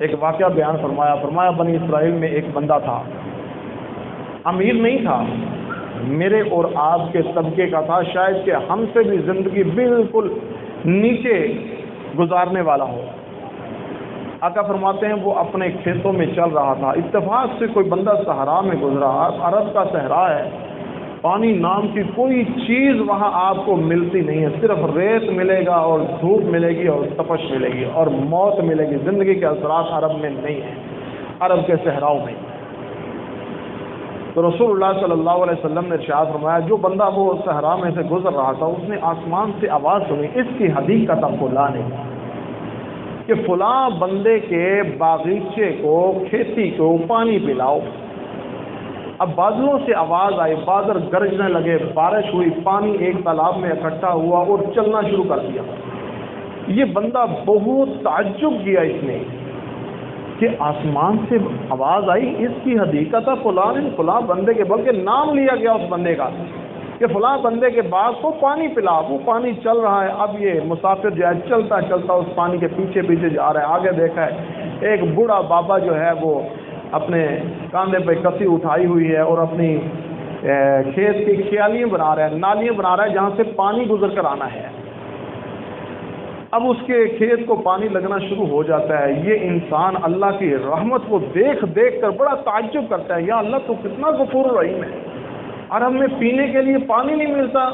ایک واقعہ بیان فرمایا بنی اسرائیل میں ایک بندہ تھا، امیر نہیں تھا، میرے اور آپ کے طبقے کا تھا، شاید کہ ہم سے بھی زندگی بالکل نیچے گزارنے والا ہو۔ آقا فرماتے ہیں وہ اپنے کھیتوں میں چل رہا تھا، اتفاق سے کوئی بندہ صحرا میں گزرا، عرب کا صحرا ہے، پانی نام کی کوئی چیز وہاں آپ کو ملتی نہیں ہے، صرف ریت ملے گا اور دھوپ ملے گی اور تپش ملے گی اور موت ملے گی، زندگی کے اثرات عرب میں نہیں ہیں، عرب کے صحراؤں میں۔ تو رسول اللہ صلی اللہ علیہ وسلم نے ارشاد فرمایا جو بندہ وہ صحرا میں سے گزر رہا تھا، اس نے آسمان سے آواز سنی، اس کی حدیقت فلاں کہ فلاں بندے کے باغیچے کو، کھیتی کو پانی پلاؤ۔ اب بادلوں سے آواز آئی، بادل گرجنے لگے، بارش ہوئی، پانی ایک تالاب میں اکٹھا ہوا اور چلنا شروع کر دیا۔ یہ بندہ بہت تعجب کیا اس نے کہ آسمان سے آواز آئی، اس کی حدیقت فلاں بندے کے، بلکہ نام لیا گیا اس بندے کا کہ فلاں بندے کے باغ کو پانی پلا۔ وہ پانی چل رہا ہے، اب یہ مسافر جو ہے چلتا چلتا اس پانی کے پیچھے پیچھے جا رہا ہے، آگے دیکھا ہے ایک بوڑھا بابا جو ہے وہ اپنے کاندھے پہ کسی اٹھائی ہوئی ہے اور اپنی کھیت کی کھیالیاں بنا رہا ہے، نالیاں بنا رہا ہے جہاں سے پانی گزر کر آنا ہے۔ اب اس کے کھیت کو پانی لگنا شروع ہو جاتا ہے۔ یہ انسان اللہ کی رحمت کو دیکھ دیکھ کر بڑا تعجب کرتا ہے، یا اللہ تو کتنا غفور الرحیم ہے، اور ہم میں پینے کے لیے پانی نہیں ملتا،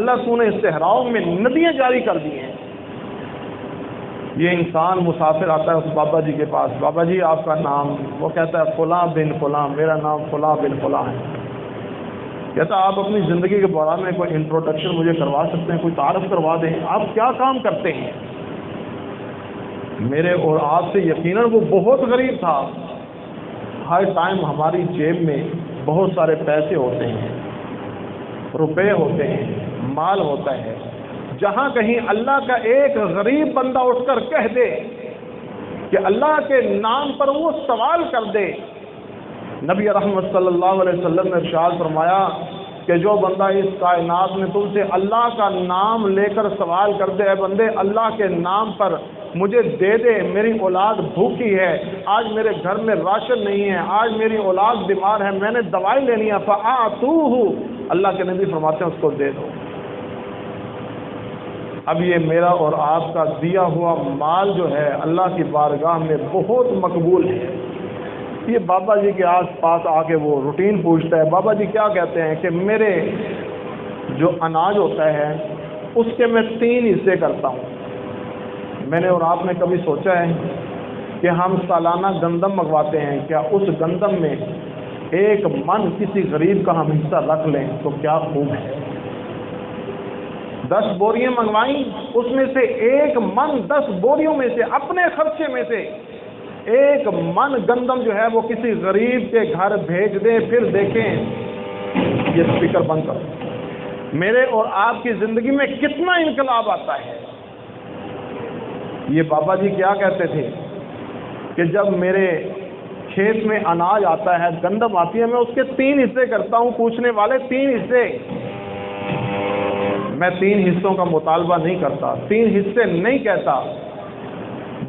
اللہ تو نے صحراؤں میں ندیاں جاری کر دی ہیں۔ یہ انسان مسافر آتا ہے اس بابا جی کے پاس، بابا جی آپ کا نام؟ وہ کہتا ہے فلاں بن فلاں، میرا نام فلاں بن فلاں ہے۔ کہتا آپ اپنی زندگی کے بارے میں کوئی انٹروڈکشن مجھے کروا سکتے ہیں، کوئی تعارف کروا دیں، آپ کیا کام کرتے ہیں؟ میرے اور آپ سے یقیناً وہ بہت غریب تھا، ہر ٹائم ہماری جیب میں بہت سارے پیسے ہوتے ہیں، روپے ہوتے ہیں، مال ہوتا ہے، جہاں کہیں اللہ کا ایک غریب بندہ اٹھ کر کہہ دے کہ اللہ کے نام پر وہ سوال کر دے، نبی رحمت صلی اللہ علیہ وسلم نے ارشاد فرمایا کہ جو بندہ اس کائنات میں تم سے اللہ کا نام لے کر سوال کر دے، اے بندے اللہ کے نام پر مجھے دے دے، میری اولاد بھوکی ہے، آج میرے گھر میں راشن نہیں ہے، آج میری اولاد بیمار ہے، میں نے دوائی لینی ہے، فَآتُوهُ، اللہ کے نبی فرماتے ہیں اس کو دے دو۔ اب یہ میرا اور آپ کا دیا ہوا مال جو ہے اللہ کی بارگاہ میں بہت مقبول ہے۔ یہ بابا جی کے آس پاس آ کے وہ روٹین پوچھتا ہے، بابا جی کیا کہتے ہیں کہ میرے جو اناج ہوتا ہے اس کے میں 3 حصے کرتا ہوں۔ میں نے اور آپ نے کبھی سوچا ہے کہ ہم سالانہ گندم منگواتے ہیں، کیا اس گندم میں 1 من کسی غریب کا ہم حصہ رکھ لیں تو کیا خوب ہے؟ 10 بوریاں منگوائیں، اس میں سے 1 من 10 بوریوں میں سے اپنے خرچے میں سے 1 من گندم جو ہے وہ کسی غریب کے گھر بھیج دیں، پھر دیکھیں یہ اسپیکر بند کرو، میرے اور آپ کی زندگی میں کتنا انقلاب آتا ہے۔ یہ بابا جی کیا کہتے تھے کہ جب میرے کھیت میں اناج آتا ہے، گندم آتی ہے، میں اس کے 3 حصے کرتا ہوں، پوچھنے والے 3 حصے، میں 3 حصوں کا مطالبہ نہیں کرتا، 3 حصے نہیں کہتا،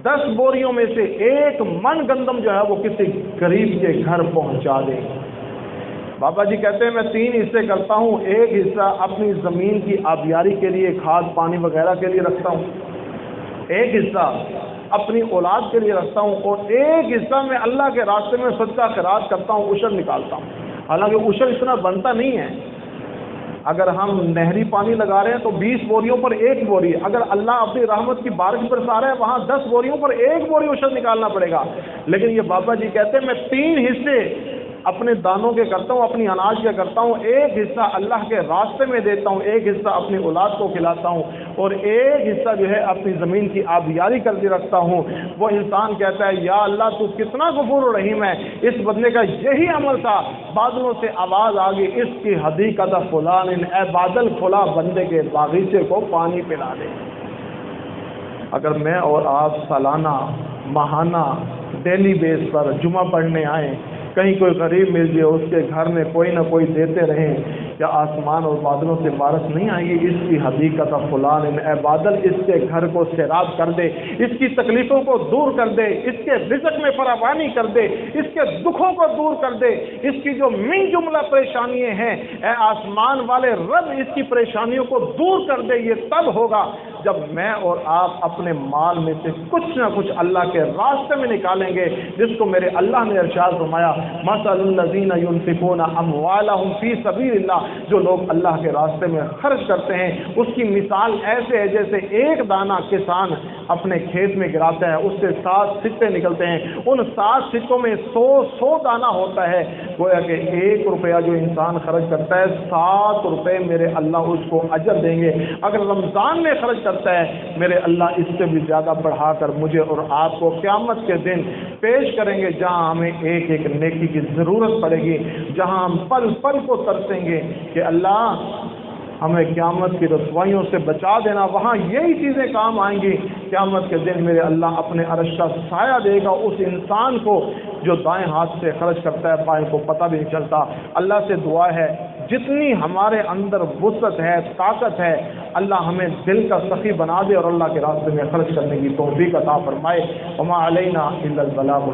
10 بوریوں میں سے 1 من گندم جو ہے وہ کسی غریب کے گھر پہنچا دے۔ بابا جی کہتے ہیں میں 3 حصے کرتا ہوں، 1 حصہ اپنی زمین کی آبیاری کے لیے، کھاد پانی وغیرہ کے لیے رکھتا ہوں، 1 حصہ اپنی اولاد کے لیے رکھتا ہوں، اور 1 حصہ میں اللہ کے راستے میں صدقہ خیرات کرتا ہوں، عشر نکالتا ہوں۔ حالانکہ عشر اتنا بنتا نہیں ہے، اگر ہم نہری پانی لگا رہے ہیں تو 20 بوریوں پر 1 بوری، اگر اللہ اپنی رحمت کی بارش برسا رہا ہے وہاں 10 بوریوں پر 1 بوری عشر نکالنا پڑے گا۔ لیکن یہ بابا جی کہتے ہیں میں 3 حصے اپنے دانوں کے کرتا ہوں، اپنی اناج کے کرتا ہوں، 1 حصہ اللہ کے راستے میں دیتا ہوں، 1 حصہ اپنی اولاد کو کھلاتا ہوں، اور 1 حصہ جو ہے اپنی زمین کی آبیاری کر کے رکھتا ہوں۔ وہ انسان کہتا ہے یا اللہ تو کتنا غفور الرحیم ہے۔ اس بندے کا یہی عمل تھا، بادلوں سے آواز آ گئی، اس کی حدیقت فلان، اے بادل فلاں بندے کے باغیچے کو پانی پلا دے۔ اگر میں اور آپ سالانہ، ماہانہ، ڈیلی بیس پر جمعہ پڑھنے آئیں، کہیں کوئی غریب مل جائے، اس کے گھر میں کوئی نہ کوئی دیتے رہیں، کیا آسمان اور بادلوں سے بارش نہیں آئے گی؟ اس کی حقیقت فلان، اے بادل اس کے گھر کو سیراب کر دے، اس کی تکلیفوں کو دور کر دے، اس کے رزق میں فراوانی کر دے، اس کے دکھوں کو دور کر دے، اس کی جو من جملہ پریشانیاں ہیں اے آسمان والے رب اس کی پریشانیوں کو دور کر دے۔ یہ تب ہوگا جب میں اور آپ اپنے مال میں سے کچھ نہ کچھ اللہ کے راستے میں نکالیں گے، جس کو میرے اللہ نے ارشاد فرمایا مثل الذین ينفقون اموالهم فی سبیل اللہ، جو لوگ اللہ کے راستے میں خرچ کرتے ہیں اس کی مثال ایسے ہے جیسے ایک دانہ کسان اپنے کھیت میں گراتا ہے، اس سے 7 سکے نکلتے ہیں، ان 7 سکوں میں 100 دانہ ہوتا ہے، گویا کہ 1 روپیہ جو انسان خرچ کرتا ہے 7 روپے میرے اللہ اس کو اجر دیں گے۔ اگر رمضان میں خرچ کرتا ہے میرے اللہ اس سے بھی زیادہ بڑھا کر مجھے اور آپ کو قیامت کے دن پیش کریں گے، جہاں ہمیں ایک ایک نیکی کی ضرورت پڑے گی، جہاں ہم پل پل کو ترسیں گے کہ اللہ ہمیں قیامت کی رسوائیوں سے بچا دینا، وہاں یہی چیزیں کام آئیں گی۔ قیامت کے دن میرے اللہ اپنے عرش کا سایہ دے گا اس انسان کو جو دائیں ہاتھ سے خرچ کرتا ہے بائیں کو پتہ بھی نہیں چلتا۔ اللہ سے دعا ہے جتنی ہمارے اندر وسعت ہے، طاقت ہے، اللہ ہمیں دل کا سخی بنا دے اور اللہ کے راستے میں خرچ کرنے کی توفیق عطا فرمائے۔ وما علینا الا البلاغ۔